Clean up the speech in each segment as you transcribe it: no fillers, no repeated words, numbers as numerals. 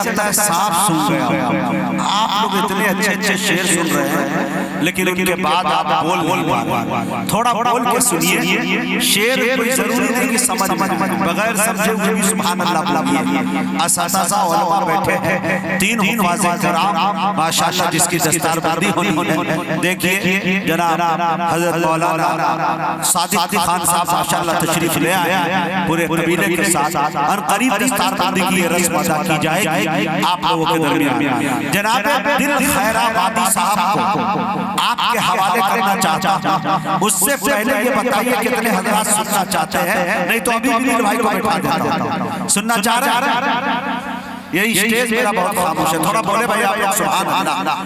साफ सुन गया। आप लोग इतने अच्छे अच्छे शेर सुन रहे हैं, लेकिन उनके बाद आप बोल थोड़ा बोल के सुनिए। शेर कोई जरूरी नहीं कि समझ बगैर समझे हुए भी सुभान अल्लाह बोलिए। असातिज़ा उलमा बैठे हैं, 3 हुफ़ाज़े किराम माशाअल्लाह जिसकी दस्तारबंदी होनी है। देखिए जनाब हज़रत मौलाना सादिक खान साहब माशाअल्लाह तशरीफ ले आए पूरे कबीले के साथ। और करीब दस्तारबंदी की रस्म अदा की जाएगी आप लोगों के दरमियान। जनाब दिल खैराबादी साहब को आपके हवाले करना चाहता हूं। उससे पहले ये बताइए कितने हज़रात सुनना चाहते हैं, नहीं तो अभी भी भाई को बैठा देता हूं। सुनना चाह रहे हैं? यही स्टेज मेरा बहुत खामोश है, थोड़ा बोले भाई आप लोग सुभान अल्लाह।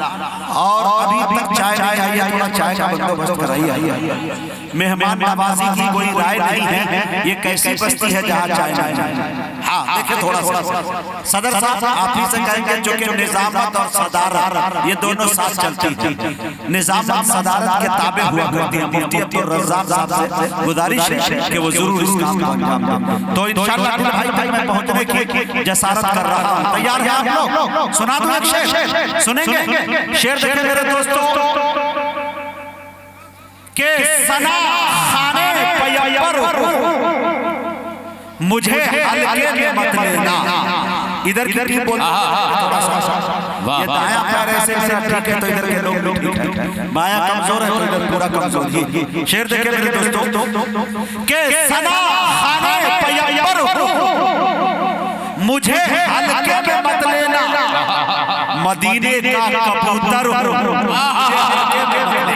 और अभी तक चाय नहीं आई है, थोड़ा चाय का बंदोबस्त कराइए। मेहमान नवाजी की कोई राय नहीं है, ये कैसी बस्ती है जहाँ चाय नहीं। हाँ देखिए थोड़ा सदर साहब आप ही से कहेंगे, जो कि निजामत और सदारत ये दोनों साथ चलती है। निजामत सदारत के ताबे हुआ करती है। मुफ्ती अब्दुल रज़्ज़ाक़ साहब से गुजारिश है कि वो जरूर इस काम को अंजाम दें। तो इंशाअल्लाह दिल भाई तक मैं पहुंचने की जसारत कर रहा हूं। तैयार हैं आप लोग? सुना दूं एक शेर? सुनेंगे? शेर देखें मेरे दोस्तों के सना खाने पैगंबर मुझे हल्के में मत लेना। इधर की टीम बोल थोड़ा सा, ये दायां पैर ऐसे मेरा ठीक है तो इधर के लोग ठीक है, बायां कमजोर है तो इधर पूरा कमजोर है। शेर देखे मेरे दोस्तों के सना खाने पैगंबर मुझे हल्के में मत लेना, मदीने का कबूतर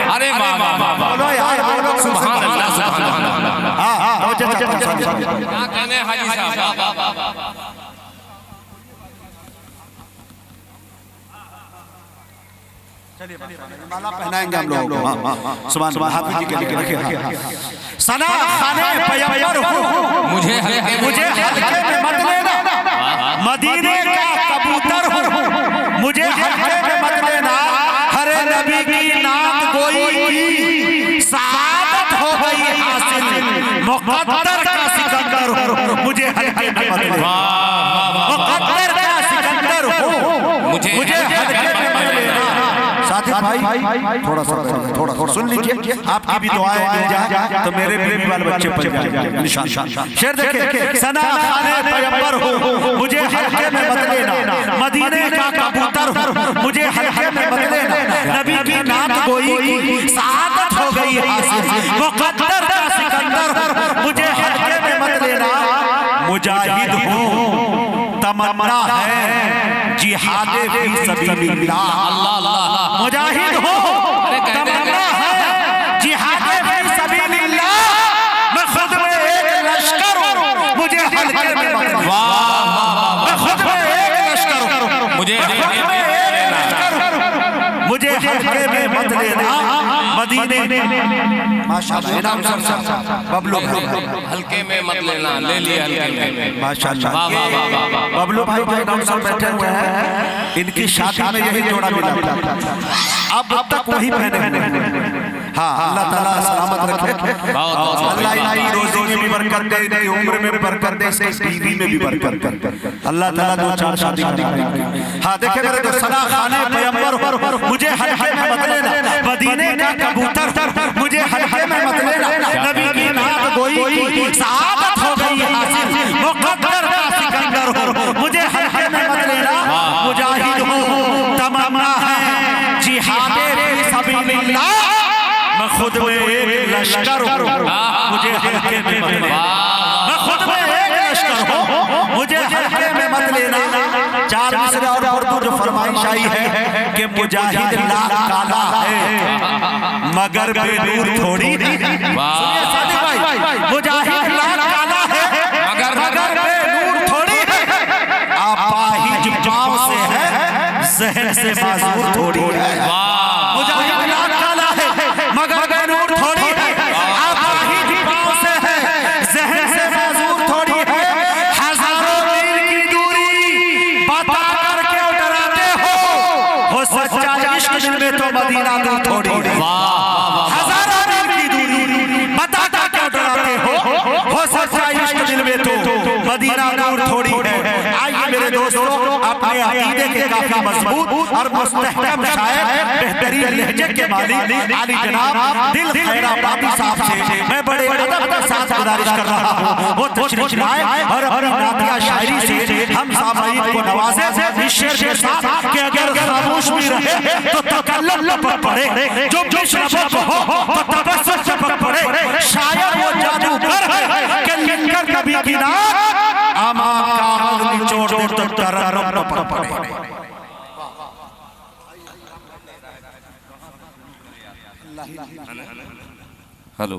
अरे वाह वाह वाह, बोलो यार बोलो सुभान अल्लाह सुभान अल्लाह। हां क्या कहने हाजी साहब? चलिए माला पहनाएंगे हम लोग को। सुभान सुभान हाफिज जी के लिए रखिए। सना खाने पैगंबर हूं, मुझे हल्के में मत लेना, मदीने का कबूतर हूं, मुझे हल्के में मत लेना। हरे नबी की नात गोई की सआदत हो गई हासिल, मुक़द्दर का सिकंदर हूं, मुझे हल्के में मत लेना। मुक़द्दर का सिकंदर हूं, मुझे हल्के में मत लेना। साथी भाई थोड़ा सुन लीजिए, आपकी भी दुआएं मिल जाए तो मेरे भी बाल बच्चे पल जाएंगे निशान। शेर देखिए, सना खाने पैगंबर हूं, मुझे हल्के में मत लेना, मदीने का कबूतर हूं, मुझे हल्के में मत लेना। नबी की नात गोई की सआदत हो गई हासिल, मुक़द्दर का सिकंदर, मुझे हल्के में मत लेना। मुजाहिद हूं, तमन्ना है जिहादे फी सबीलिल्लाह। मुजाहिद हो, तमन्ना है जिहादे फी सबीलिल्लाह। मैं खुद में एक लश्कर हूं, मुझे हल्के में मत लेना। मैं खुद में एक लश्कर हूं, मुझे हल्के में मत लेना। मदीने माशाअल्लाह बबलू हल्के में मत लेना, ले लिया हल्के में माशाअल्लाह। बबलू भाई डांसर बैठे हुए हैं, इनकी शादी में यही जोड़ा मिला। अब तक वही पहने। हाँ अल्लाह ताला सलामत रखे, अल्लाह इनकी रोजी में भी बरकत दे, इनकी उम्र में भी बरकत दे, इसकी बीवी में भी बरकत दे। अल्लाह ताला 2-4 शादी करें। हाँ देखे मेरे तो सना खाने पैगंबर मुझे हल्के में मत लेना, मदीने का कबूतर मुझे हल्के में मत लेना। नबी की नात गोई की सआदत हो गई हासिल, मुक़द्दर का सिकंदर हो, मुझे हल्के में मत लेना। मुजाहिद हूं, तमन्ना है जिहादे फी सबीलिल्लाह। मैं खुद में एक लश्कर हूं, मुझे हल्के में मत लेना। मैं खुद में एक लश्कर हूं, मुझे हल्के में मत लेना। 4 मिसरे और उर्दू जो फरमाइश आई है कि मुजाहिद लाख काला है मगर बेनूर थोड़ी। सुनिए साथी भाई, मुजाहिद लाख काला है मगर बेनूर थोड़ी है। आपाहिज पांव से है, ज़हन से माज़ूर थोड़ी है। मुजाहिद लाख काला है मगर बेनूर थोड़ी है। आपाहिज पांव से है, ज़हन से माज़ूर थोड़ी है। हज़ारों मील की दूरी बता कर क्यों डराते हो सच्चा इश्क दिल में तो मदीना दूर थोड़ी है। हज़ारों मील की दूरी बता कर क्यों डराते हो सच्चा इश्क दिल में तो मदीना दूर थोड़ी है। आइए मेरे दोस्तों अपने अकीदे के काफी मजबूत और मुस्तहकम शायर, बेहतरीन लहजे के मालिक आली जनाब दिल खैराबादी साहब से मैं बड़े अदब के साथ गुजारिश कर रहा हूँ वो तशरीफ लाए और अपनी नातिया शायरी से हम सामाईन को नवाजे इस शेर के साथ कि अगर खामोश भी रहे तो तकल्लुम लपक पड़े, जो बेशरफ हो तो तबस्सुम चपक पड़े। शायर वो जादूगर है कि लिखकर कभी किनार आमा कागज निचोड़ दे तो तरन्नुम लपक पड़े। हेलो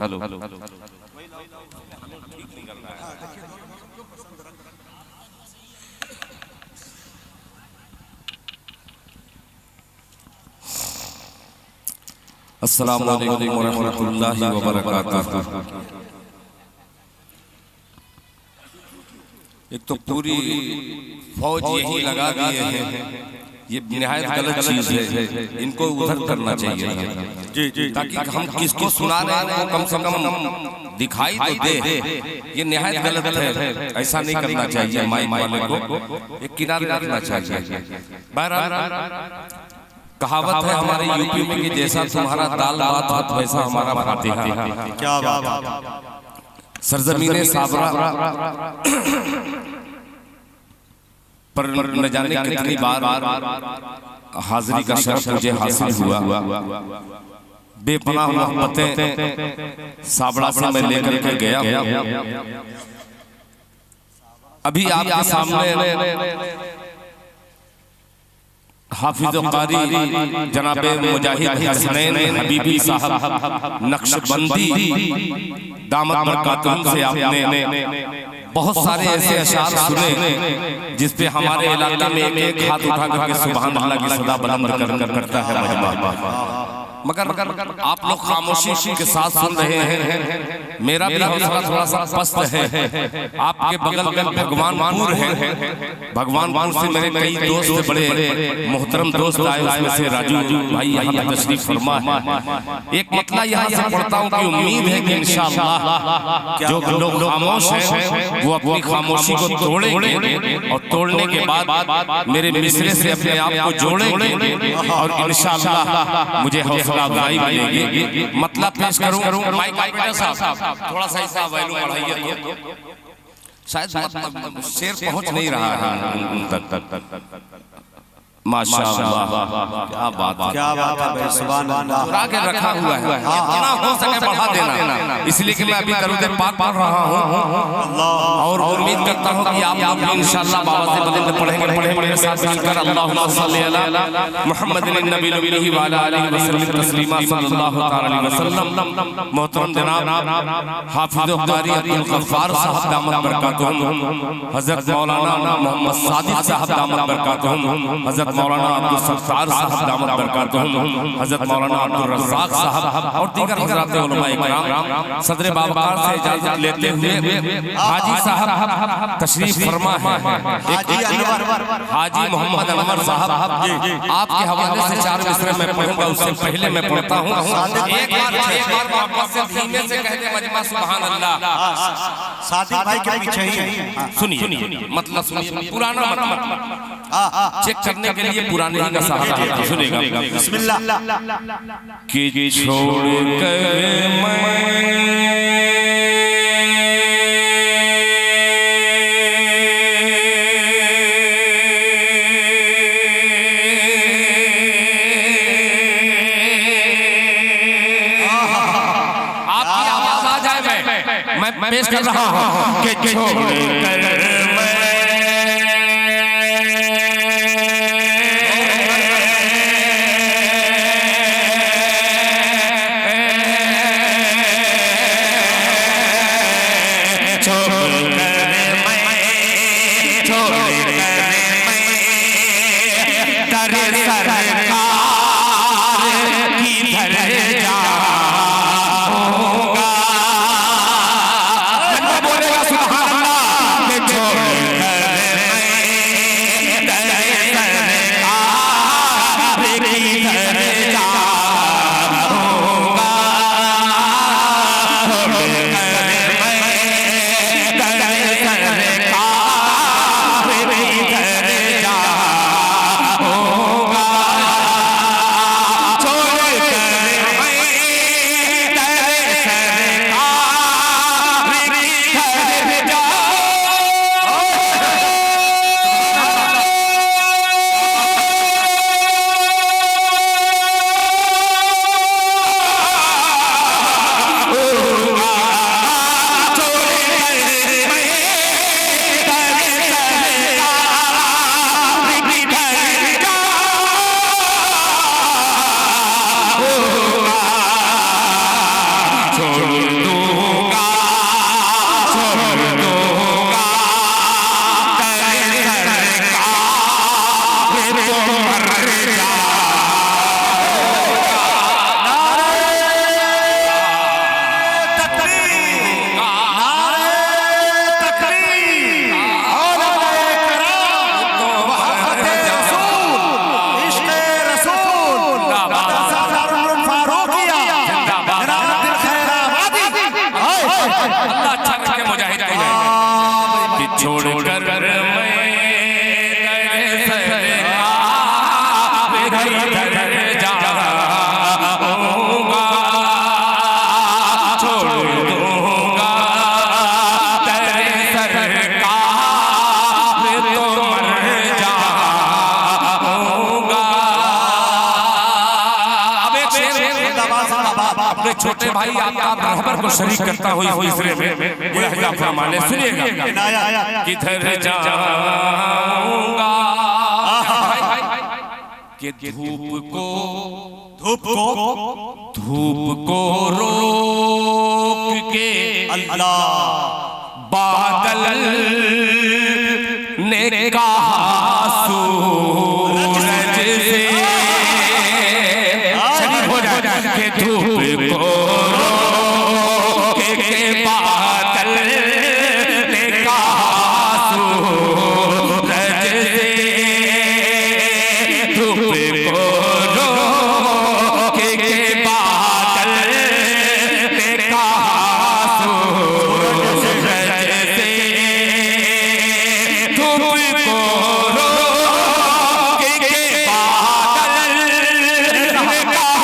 अस्सलाम वालेकुम वरहमतुल्लाहि वबरकातुहू। एक तो पूरी फौज यही लगा दिए हैं, ये निहायत गलत चीज है, इनको उधर करना चाहिए ताकि हम किसको सुना रहे हैं वो कम से कम दिखाई तो दे। ये निहायत गलत है, ऐसा नहीं करना चाहिए। माइक वाले को एक किनारे रखना चाहिए। बहरहाल कहावत है हमारे यूपी में कि जैसा तुम्हारा दाल भात हो वैसा हमारा फातिहा। क्या बात। सरजमीने साबरा पर न जाने कितनी बार हाजिरी का शर्फ मुझे हासिल हुआ। बेपनाह मोहब्बतें साबरा से मैं लेकर के गया। अभी आपके सामने हाफिज कारी जनाबे मुजाहिद हसनैन हबीबी साहब नक्शबंदी दामत बरकातुहू से आपने बहुत सारे ऐसे अशार सुने जिसपे हमारे इलाके में एक हाथ उठा करके सुभान अल्लाह की सदा बुलंद करता है मजमा। मगर आप लोग खामोशी के साथ सुन रहे हैं। मेरा भी हौसला थोड़ा सा पस्त है। आपके बगल में भगवानपुर है। भगवानपुर से मेरे कई दोस्त बड़े मोहतरम दोस्त आए, उसमें से राजू भाई यहाँ पे तशरीफ फरमा है। एक मतला यहाँ से पढ़ता हूँ कि उम्मीद है कि इंशाअल्लाह जो लोग खामोश हैं वो अपनी खामोशी को तोड़ेंगे और तोड़ने के बाद मेरे मिसरे से अपने आप को जोड़ेंगे और इंशाअल्लाह मुझे हौसला अफजाई मिलेगी। मतलब पेश करूं माइक साहब थोड़ा सा इसका वैल्यू बढ़ाइए तो शायद शेर पहुंच नहीं रहा है उन तक। माशाअल्लाह क्या बात है, सुभान अल्लाह के रखा हुआ है, जितना हो सके बढ़ा देना। इसलिए कि मैं अभी दरूद पाक पढ़ रहा हूँ और उम्मीद करता हूँ कि आप लोग भी इंशाअल्लाह बाबा से बुलंद पढ़ेंगे मेरे साथ मिलकर। अल्लाहुम्मा सल्ली अला मुहम्मदिन नबी व अला आलिहि वसल्लम तस्लीमा सल्लल्लाहु तआला अलैहि वसल्लम। मोहतरम जनाब हाफिज कारी अब्दुल गफ्फार साहब दामत बरकातुहू, हजरत मौलाना मोहम्मद सादिक साहब दामत बरकातुहू, हजरत मौलाना अब्दुल सत्तार साहब दामत बरकातुहू, हजरत मौलाना अब्दुल रज़्ज़ाक़ साहब और दीगर हज़रात उलमा इकराम सदर बाबकार से इजाजत लेते हुए हाजी साहब तशरीफ फरमा है। हाजी मोहम्मद अनवर साहब आपके हवाले से 4 मिसरे मैं पढ़ूंगा, उससे पहले मैं पढ़ता हूँ। एक बार मोहब्बत से धीमे से कह दे मजमा सुभान अल्लाह। सादिक भाई के पीछे ही है। सुनिए मतलब सुनिए, पुराना मतलब चेक करने के लिए पुराने ही का सहारा सुनेगा। बिस्मिल्लाह। कि छोड़ कर आपकी आवाज आ जाए मैं पेश कर रहा हूँ कि छोड़ कर अपने छोटे भाई आफ्ताब रहबर को शरीक करता हूँ इस मिसरे में। मुलाहिजा फरमाने सुनिएगा। किधर जाऊंगा कि धूप को रोक के अल्लाह बादल ने कहा सूरज से शरीफ हो जाए कि धूप को रोक के बादल ने कहा सूरज से धूप को रोक के बादल ने कहा सूरज से धूप को रोक के बादल ने कहा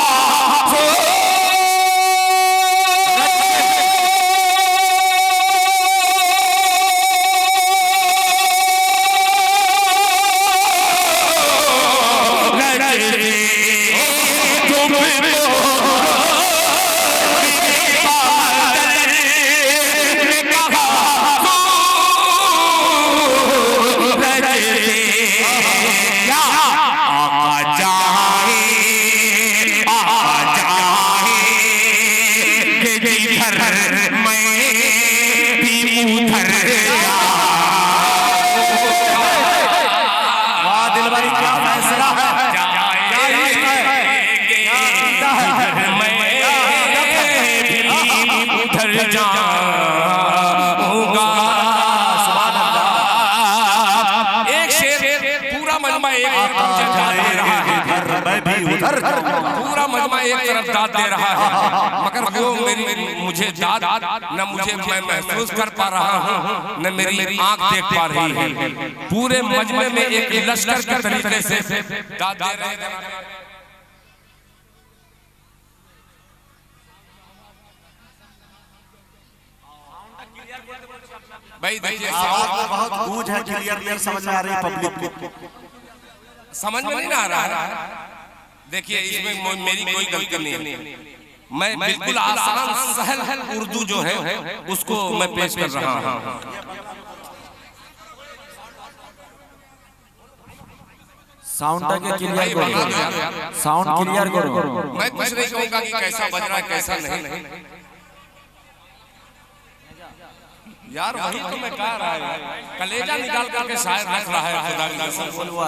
पूरा मजमा एक तरफ दाद दे रहा है, मगर वो मुझे दाद न मुझे मैं महसूस कर पा रहा हूँ न मेरी आंख देख पा रही है। पूरे मजमे में एक लश्कर के तरीके से दाद दे रहे हैं। भाई देखिए आवाज में बहुत गूंज है, क्लियर समझ में आ रही है पब्लिक को। समझ में नहीं आ रहा है। देखिए इसमें मेरी कोई गलती नहीं है। मैं बिल्कुल आसान सहल उर्दू जो है उसको मैं पेश कर रहा हूँ। साउंड क्लियर करो, साउंड क्लियर करो। मैं कुछ नहीं कहूँगा कि कैसा बज रहा है कैसा नहीं। यार वही तो मैं कह रहा है, कलेजा निकाल करके शायर रख रहा है खुदा की कसम।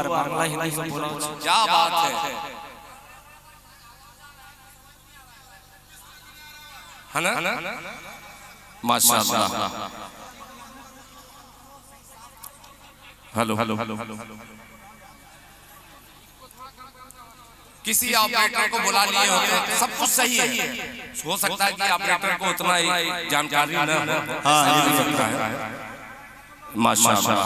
बांग्ला हिंदी सब बोलो। क्या बात है, है ना? माशाअल्लाह। Hello hello hello. किसी ऑपरेटर को बुला लिए होते सब कुछ सही है। हो सकता है कि ऑपरेटर को उतना ही जानकारी न हो। हाँ, ये हो सकता है। माशाअल्लाह।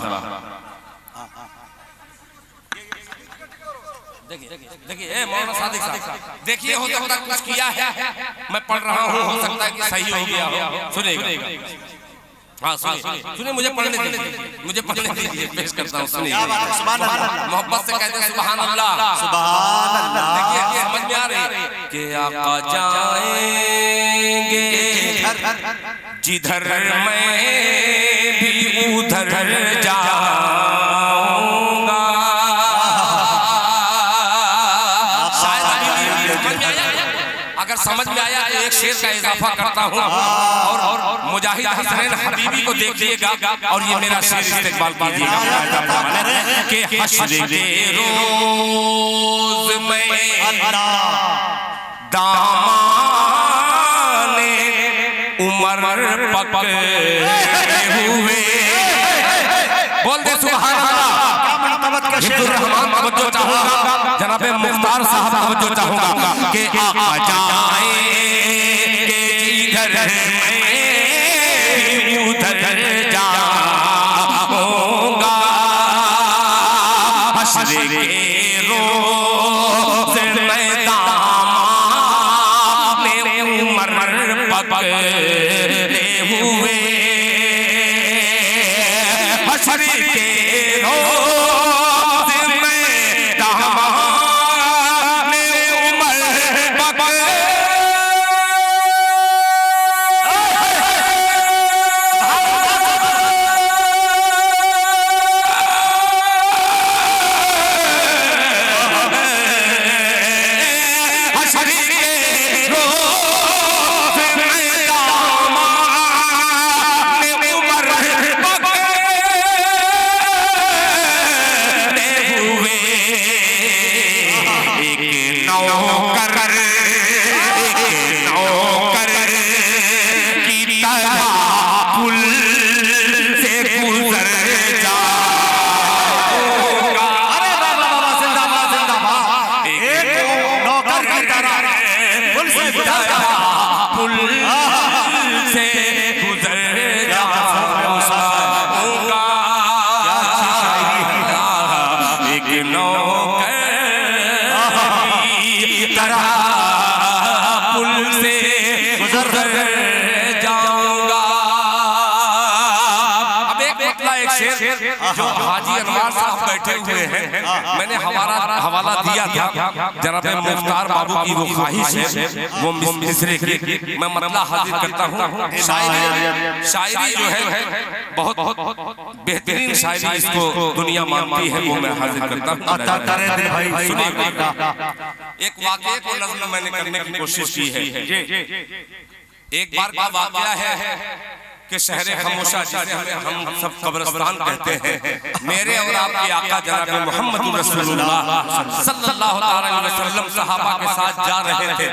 देखिए मौलाना सादिक साहब, देखिए हो सकता है कुछ किया है, मैं पढ़ रहा हूँ, हो सकता है कि सही हो गया हो। सुनिएगा। हाँ सुनिए, मुझे पढ़ने दीजिए, मुझे पढ़ने दीजिए, पेश करता हूँ। सुनिए, मोहब्बत से कहते हैं सुभान अल्लाह, सुभान अल्लाह। देखिए समझ में आ रही है कि आका जाएंगे जिधर मैं भी उधर जाऊंगा। अगर समझ में आया तो एक शेर का इजाफा करता हूँ और मुजाहिद हसनैन हबीबी को देखिएगा और ये मेरा शेर इस्तेमाल कीजिएगा कि हश्र के रोज में दामाने उमर पकड़े हुए। बोल दे सुभान अल्लाह। रहमान तवज्जो चाहूंगा, जनाबे मुख्तार साहब तवज्जो चाहूंगा कि आका जाएंगे जिधर मैं उधर जाऊंगा। हश्र के रोज में दामाने उमर पकड़े हुए। हश्र के नौकर की तरह पुल से गुजर जाऊंगा। अरे बाबा बाबा जिंदाबाद जिंदाबाद। एक नौकर की तरह पुल से गुजर पुल से गुजर जाऊंगा। एक नौकर की तरह पुल से गुजर जाऊंगा। अब एक शेर जो हाजी अनवार साहब बैठे हुए हैं, मैंने हवाला दिया था जनाब मुख्तार बाबू की वो ख्वाहिश है, वो मिसरे की मैं मतलब हाजिर करता हूँ। शायरी जो है बहुत बेहतरीन शायरी, इसको दुनिया मानती है, वो मैं हाजिर करता हूँ। एक वाक़या को नज़्म मैंने करने की कोशिश की है। एक बार का वाक़या है कि शहरे खामोशा जिसे हम सब कब्रिस्तान कहते हैं, मेरे और आपके आका जनाब मोहम्मद रसूलुल्लाह सल्लल्लाहु अलैहि वसल्लम सहाबा के साथ जा रहे थे।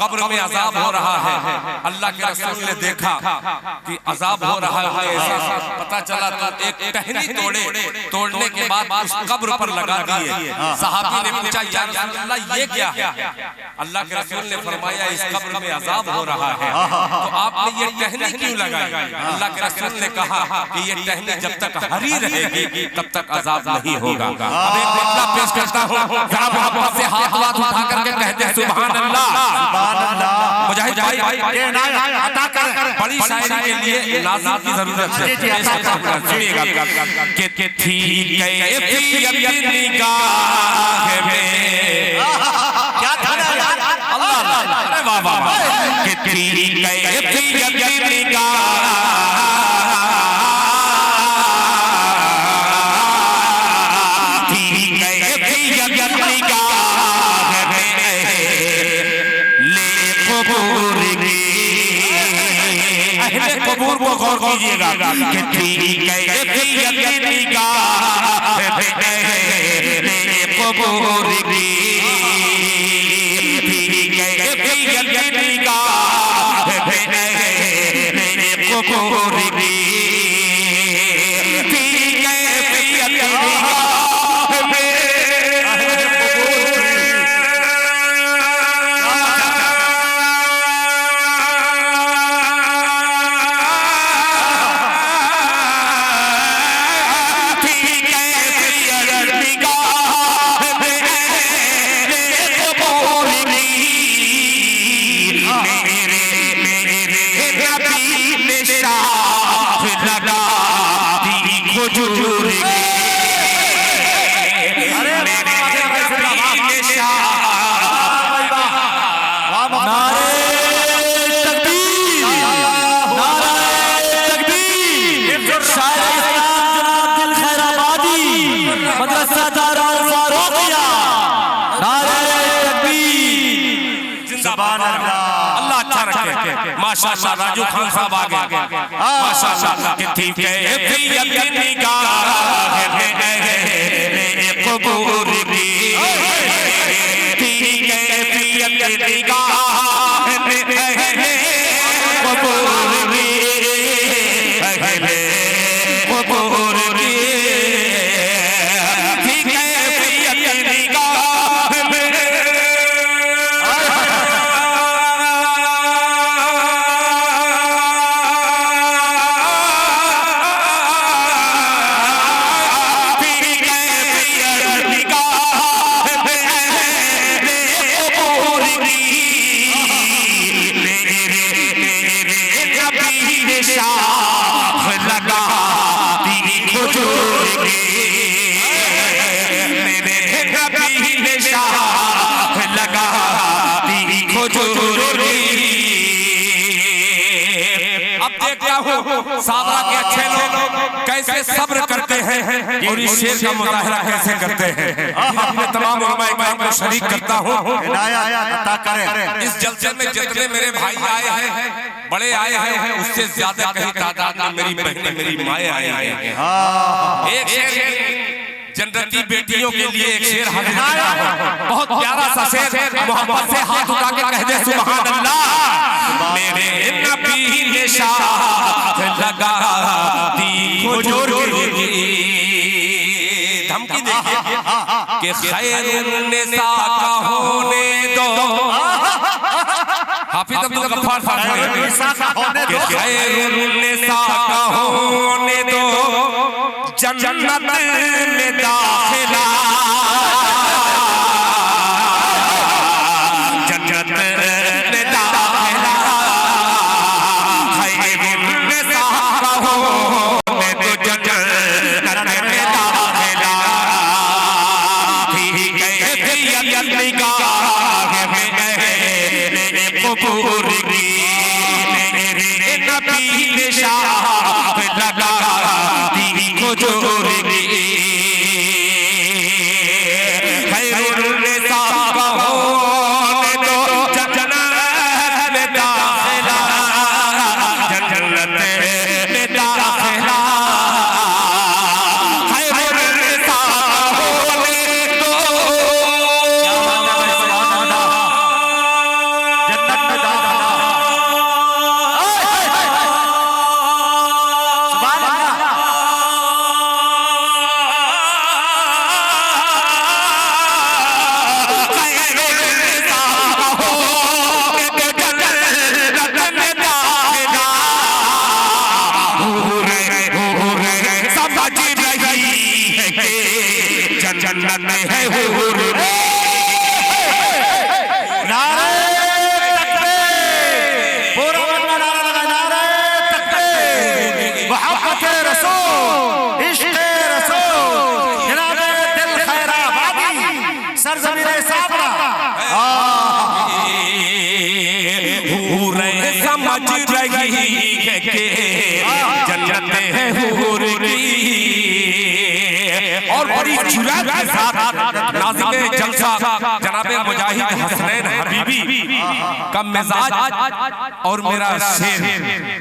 कब्र में अजाब हो रहा है। अल्लाह के रसूल ने देखा कि अजाब हो रहा है, ऐसा पता चला तो एक टहनी तोड़ने के बाद उस कब्र पर लगा दिए। सहाबी ने पूछा या रसूलल्लाह ये क्या है? अल्लाह के रसूल ने फरमाया इस कब्र में अजाब हो रहा है, तो आपने ये टहनी क्यों लगाई? अल्लाह के रसूल ने कहा कि ये टहनी जब तक हरी रहेगी तब तक अजाब नहीं होगा। अब एक मतलब पेश करता हूँ, जरा मोहब्बत से हाथ उठा करके कहते हैं सुभान अल्लाह। मुजाहिद भाई अता कर, बड़ी शायरी के लिए नाज़िम की जरूरत है। सुनिएगा कि थी कैफियत निगाह में क्या था यार, अल्लाह अरे वाह वाह, कि थी कैफियत निगाह कबूर को गौर कीजिएगा कि ठीक है कबूर की माशाअल्लाह। राजू खान साहब आ गए माशाअल्लाह। कि ठीक है कबूर की ठीक है साबरा के अच्छे लोग कैसे सब्र करते हैं और इस शेर का मुजाहरा कैसे करते हैं, अपने तमाम उलमा इकराम को शरीक करता हूँ। इस जलसे में जितने मेरे भाई आए हैं, बड़े आए हैं, उससे ज्यादा कहीं तादाद में मेरी बहनें, मेरी माएँ आई हैं। एक शेर जन्नती बेटियों के लिए एक शेर हाजिर किया है। बहुत प्यारा सा शेर, मोहब्बत से हाथ उठा के कह दे सुभान अल्लाह। मेरे नबी ने शाह लगा दी हुजूर की, धमकी देखिए कि खैरुन्निसा का होने दो। हाफिज अब्दुल गफ्फार साहब कि खैरुन्निसा का होने दो, जन्नत में दाखिला, जन्नत में दाखिला, खैरुन्निसा का होने दो, जन्नत में दाखिला, ठीक है निगाह में कबूर की, मेरे नबी ने शाह लगा दी हुजूर की, खैरुन्निसा का होने दो, जन्नत में दाखिला, जन्नत में दाखिला, खैरुन्निसा का होने दो, जन्नत में दाखिला। सुभान अल्लाह। खैरुन्निसा का होने दो, जन्नत में दाखिला, समझ रही है कि जन्नत में है हुर। नारे तकबीर, पूरा बंदा नारा लगा, नारे तकबीर, मोहब्बत रसूल, इश्क़ रसूल, जनाबे दिल खैराबादी, सरज़मीन साबरा। हुरे समझ रही है कि जन्नत है हुर की, और बड़ी जुरात के साथ नाज़िम जलसा जनाबे मुजाहिद हसनैन हबीबी का मिजाज और मेरा शेर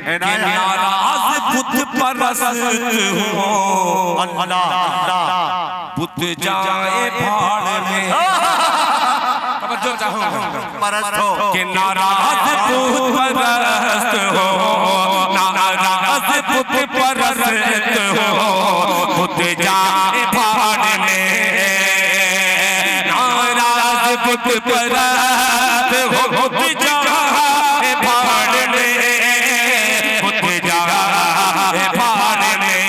कि नाराज बुत परस्त हो, बुत जाए भाड़ में, तवज्जो चाहो परस्त हो कि नाराज बुत परस्त हो, नाराज बुत परस्त हो, बुत जाए भाड़ में, नाराज बुत परस्त हो, बुत जाए भाड़ में, बुत जाए भाड़ में,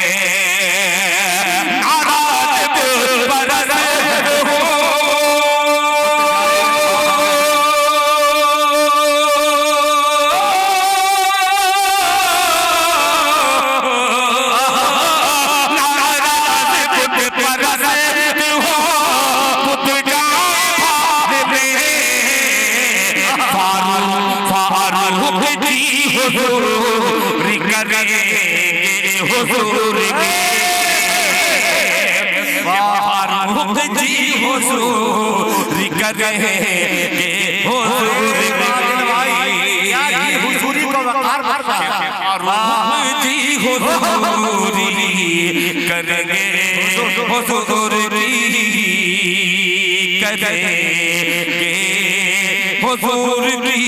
नाराज बुत परस्त हो, हुजूर के फारूक जी हुजूर करेंगे, हुजूर हुजूरी को वकार भरता है। फारूक जी हुजूरी करेंगे, हुजूर की करेंगे, हुजूर की।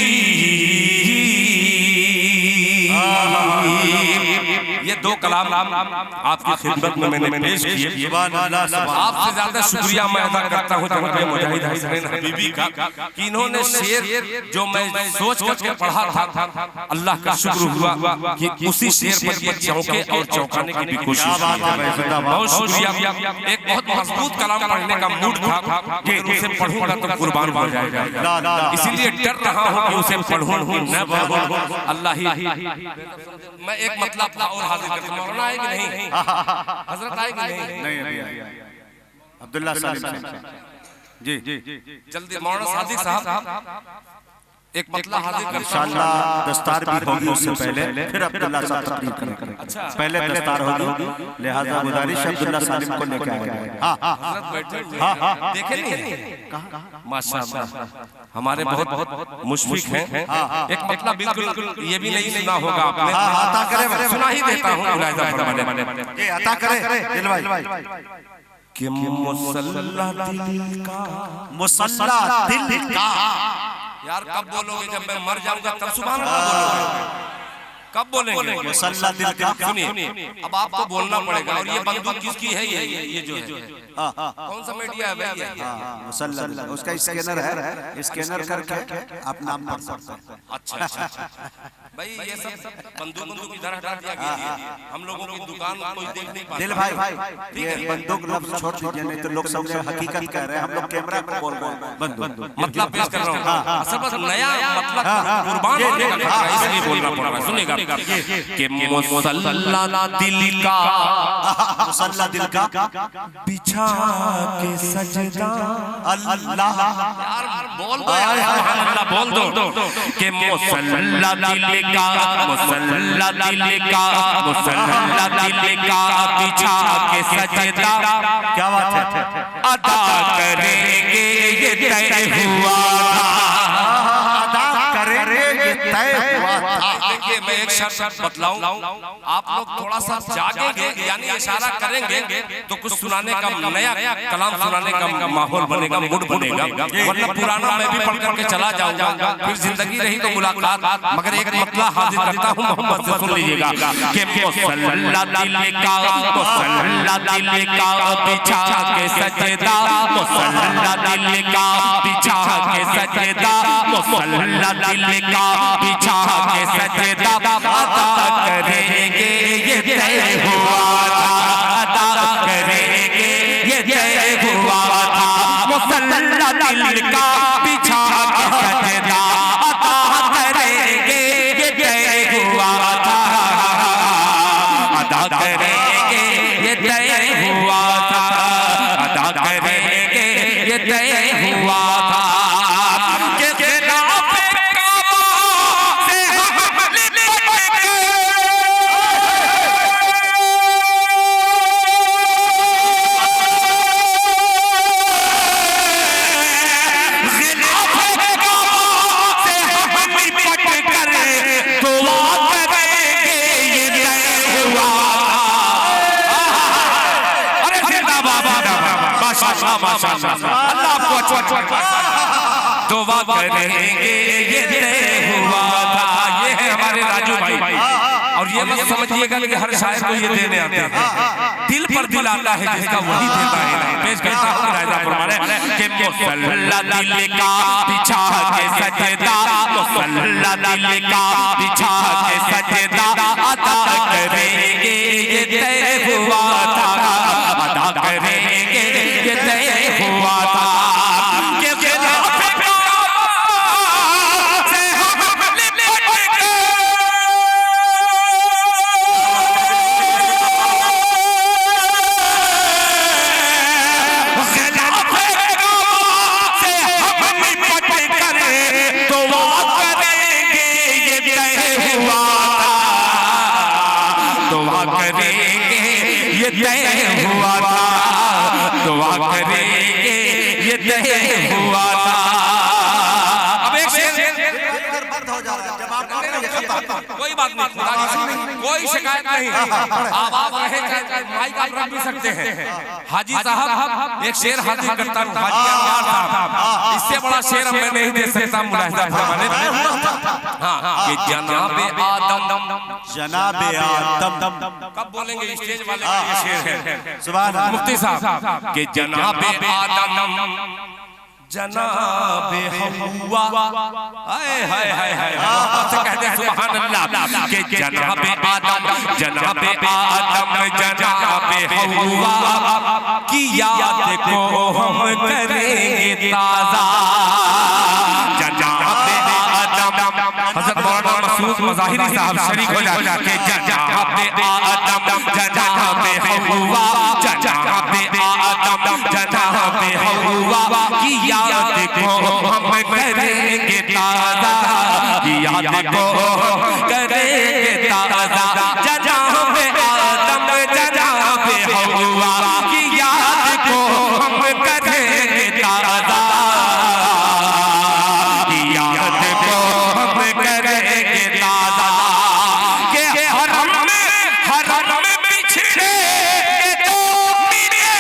ये दो कलाम आपकी खिदमत में मैंने पेश किए। आपसे ज्यादा शुक्रिया मैं अदा करता हूँ जनाब मुजाहिद हसनैन हबीबी का कि इन्होंने शेर जो मैं सोच करके पढ़ा था, अल्लाह का शुक्र हुआ कि उसी शेर पर ये चौंके और चौंकाने की भी कोशिश की। बहुत शुक्रिया। एक बहुत मजबूत कलाम पढ़ने का मूड था कि उसे पढ़ूंगा तो कुर्बान हो जाएगा, इसीलिए डर रहा हूँ कि उसे पढ़ूं न पढ़ूं। अल्लाह ही मैं एक मतलब और हाजिर करता हूं। मौलाना आए कि नहीं? हजरत आए कि नहीं? अब्दुल्ला सालिम जी जल्दी मौलाना सादिक साहब एक मतलब हाजिर कर। इंशाअल्लाह दस्तार भी होगी उससे पहले, फिर अब्दुल्ला साहब तकरीर करेंगे। पहले दस्तार होगी, लिहाजा गुजारिश अब्दुल्ला सालिम को लेकर आएगा। देखे नहीं माशाअल्लाह हमारे बहुत मुशफिक हैं। एक मतलब बिल्कुल ये भी नहीं सुना होगा आपने, सुना ही देता हूँ। अता करे दिल भाई कि मुसल्ला दिल का, मुसल्ला दिल का। यार कब बोलोगे? जब मैं मर जाऊंगा तब सुभान अल्लाह बोलोगे। कब बोलेंगे? मुसल्ला दिल का। सुनिए, अब आपको बोलना पड़ेगा। और ये बंदूक किसकी है? ये जो है कौन सा मीडिया है भाई? मुसल्ला दिल, उसका स्कैनर है, स्कैनर करके आप नाम पढ़ सकते हैं। अच्छा भाई, ये सब बंदूक इधर हटा दिया गया। हम लोगों की दुकान कोई देख नहीं पाता। दिल भाई, ये बंदूक लफ्ज छोड़ दीजिए, नहीं तो लोग समझे हकीकत कह रहे हैं। हम लोग कैमरा पे बोल रहे हैं बंदूक, मतलब पेश कर रहा हूँ। असल बस नया मतलब कुर्बान होने का खतरा, इसलिए बोलना पड़ रहा है। सुनिएगा कि मुसल्ला दिल का, मुसल्ला दिल का, बिछा के सजदा। अल्लाह यार बोल दो यार, सुभान अल्लाह बोल दो कि मुसल्ला दिल का, मुसल्ला दिल का, मुसल्ला दिल का, बिछा के सजदा। क्या बात है? अदा करेंगे ये तय हुआ था, अदा करेंगे ये तय हुआ था। देखिए मैं एक शर्त बतलाऊं, आप लोग थोड़ा सा जागेंगे, यानी इशारा करेंगे तो कुछ सुनाने का, नया कलाम सुनाने का माहौल बनेगा, मूड बनेगा। वरना पुराना मैं भी पढ़ करके चला जाऊंगा, फिर जिंदगी रही तो मुलाकात। मगर एक मतला हाजिर करता हूँ, मोहम्मद से सुन लीजिएगा कि मुसल्ला दिल का, मुसल्ला दिल का, बिछा के सजदा, मुसल्ला दिल का, बिछा के सजदा, मुसल्ला दिल का, बिछा के सजदा। अदा करेंगे ये तय हुआ था, अदा करेंगे ये तय हुआ था, मुसल्ला दिल का, बिछा के सजदा। अदा करेंगे ये तय हुआ था, अदा करेंगे ये तय हुआ था, अदा करेंगे ये तय हुआ था। अल्लाह आपको अच्छा दुआ करेंगे ये तय हुआ था। ये है हमारे राजू भाई। और ये मत समझिएगा कि हर शायर को ये देने आते हैं, दिल पर दिल आता है जिसका वही देता है। पेश करता हूँ राजा फरमाने कि मुसल्ला दिल का, बिछा के सजदा, मुसल्ला दिल का, बिछा के सजदा। अदा करेंगे ये तय हुआ था, अदा करेंगे ये तय हुआ था। तय हुआ था, दुआ करेंगे ये तय हुआ था। अब एक शेर बंद हो जा रहा है, जब आप कोई बात नहीं, कोई शिकायत नहीं। आप रहे माइक आप रख भी सकते हैं। हाजी साहब एक शेर हाजिर करता हूँ, हाजी अनवार साहब, इससे बड़ा शेर मैं नहीं दे सकता मुलाहिजा फरमाने। हाँ कि जनाबे आदम, जनाबे आदम, कब बोलेंगे स्टेज वाले का ये शेर है। सुभान अल्लाह। मुफ्ती साहब कि जनाबे आदम, जनाबे हवा, हाय हाय हाय हाय, से कहते हैं सुभान अल्लाह कि जनाबे आदम, जनाबे आदम, जनाबे हवा की याद को हम करेंगे ताज़ा। जनाबे आदम, हज़रत मौलाना मसूद मज़ाहिरी साहब शरीक हो जाते कि जनाबे आदम, जनाबे हवा, जनाबे आदम, जनाबे हवा की याद को हम करेंगे ताज़ा, की याद को करेंगे ताज़ा। जनाबे आदम, जनाबे हवा की याद को हम करेंगे ताज़ा, की याद को हम करेंगे ताज़ा। के हरम में बिछड़े दो मिले,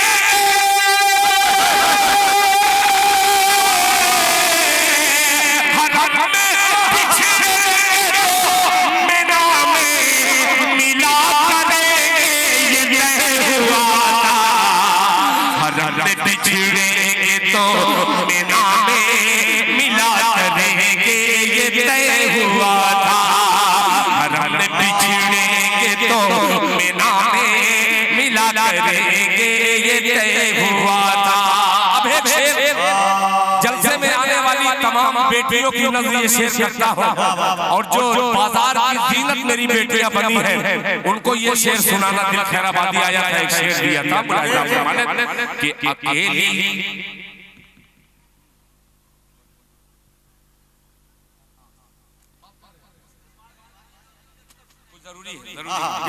तो मीना में मिला करेंगे ये तय हुआ था। हरम बिछड़ेंगे तो मीना में मिला करेंगे ये तय हुआ था। अब एक शेर जलसे में आने वाली तमाम बेटियों की नजर ये शेर करता हूँ, और जो बाजार की जीनत मेरी बेटियां बनी हैं उनको ये शेर सुनाना दिल खैराबादी आया था, एक शेर दिया था मुलाहिजा फरमाने कि अकेली जरूरी है,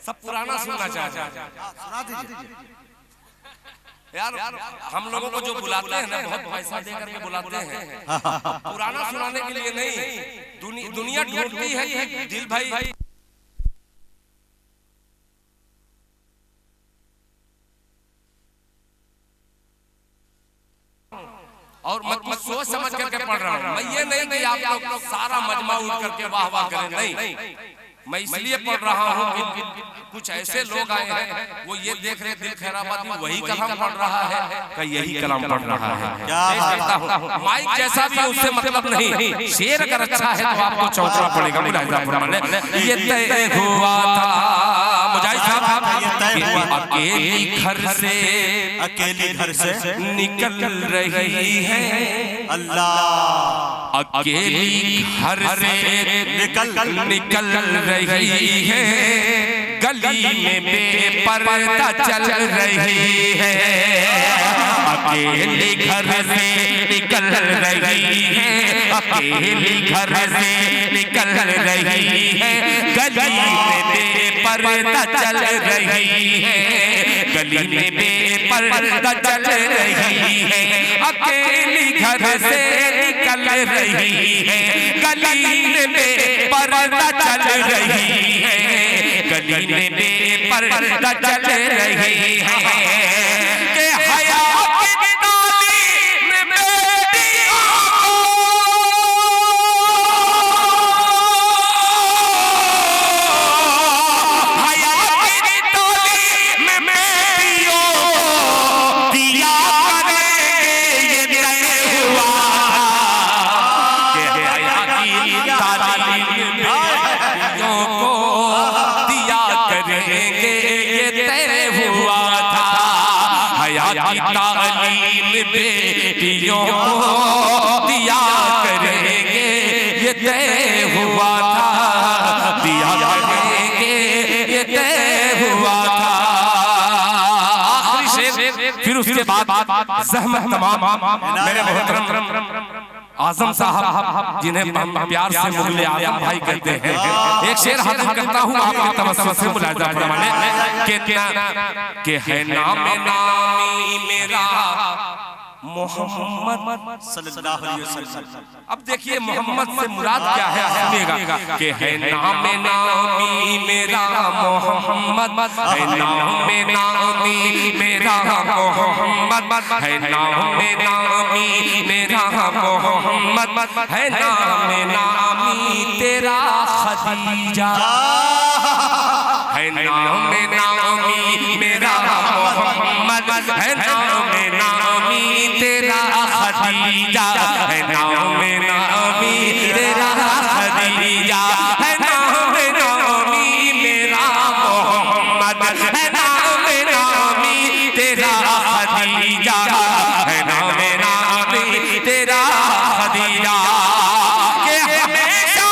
सब पुराना सुनना चाहते हैं। सुना दीजिए यार हम लोगों को जो बुलाते हैं ना, बहुत पैसा देकर के बुलाते हैं, पुराना सुनाने के लिए नहीं। दुनिया ढूंढती है कि दिल भाई और मत सोच समझ करके पढ़ रहा हूँ मैं। ये नहीं कि आप लोग सारा मजमा उठ करके वाह वाह करें, नहीं। मैं इसलिए पढ़ रहा हूँ कि कुछ ऐसे लोग आए हैं, वो ये देख रहे दिल खैराबादी वही कलाम पढ़ रहा है का यही कलाम पढ़ रहा है। माइक जैसा भी उससे मतलब नहीं, शेर अगर अच्छा है तो आपको चौंकना पड़ेगा। मुलाहिजा फरमाने ये तय हुआ था मुजाहिद साहब, अकेली घर से निकल रही है अल्लाह, अकेली घर से निकल रही है, गली में बेपर्दा चल रही है। अकेली घर से निकल रही है, अकेली घर से निकल रही है, गली में बेपर्दा चल रही है, गली में बेपर्दा चल रही है। अकेली घर से निकल रही है, गली में बेपर्दा चल रही है, गली में बेपर्दा चल रही है। के हया की तालीम में बेटियों हया की तालीम में बेटियों दिया करेंगे ये तय हुआ। के हया की तालीम में बेटियों को दिया करेंगे ये तय हुआ था। हया की तालीम बेटियों को दिया करेंगे ये तय हुआ था, दिया करेंगे ये तय हुआ था। आखिरी शेर, फिर उसके बाद ज़हमत तमाम मेरे मोहतरम आजम साहब जिन्हें प्यार से मुगले आजम भाई कहते हैं, एक शेर हाजिर करता हूँ आपके तवज्जुह से मुलाहिजा फरमाने के है नाम नामी मेरा मोहम्मद सल्लल्लाहु अलैहि वसल्लम। अब देखिए मोहम्मद से मुराद क्या है, सुनिएगा कि है नाम नामी मेरा मोहम्मद, है नाम नामी मेरा मोहम्मद, है नाम नामी मेरा मोहम्मद, है नाम नामी तेरा खदीजा, है नाम नामी मेरा मोहम्मद, है नाम नामी तेरा खदीजा, है नाम नामी तेरा खदीजा, है नाम नामी मेरा मोहम्मद, है नाम नामी तेरा खदीजा, है नाम नामी तेरा खदीजा। के हमेशा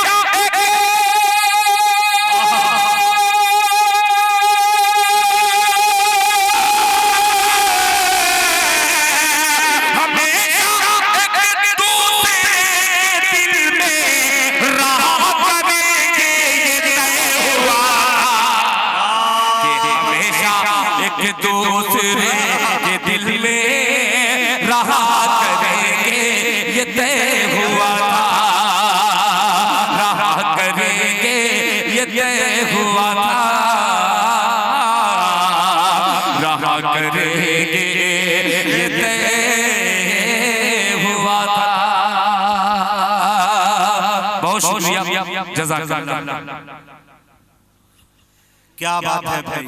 दूसरे के दिल में रहा करेंगे ये तय हुआ था, रहा करेंगे ये तय हुआ था, रहा करेंगे ये तय हुआ था। बहुत शुक्रिया, जज़ाकल्लाह। क्या बात है भाई।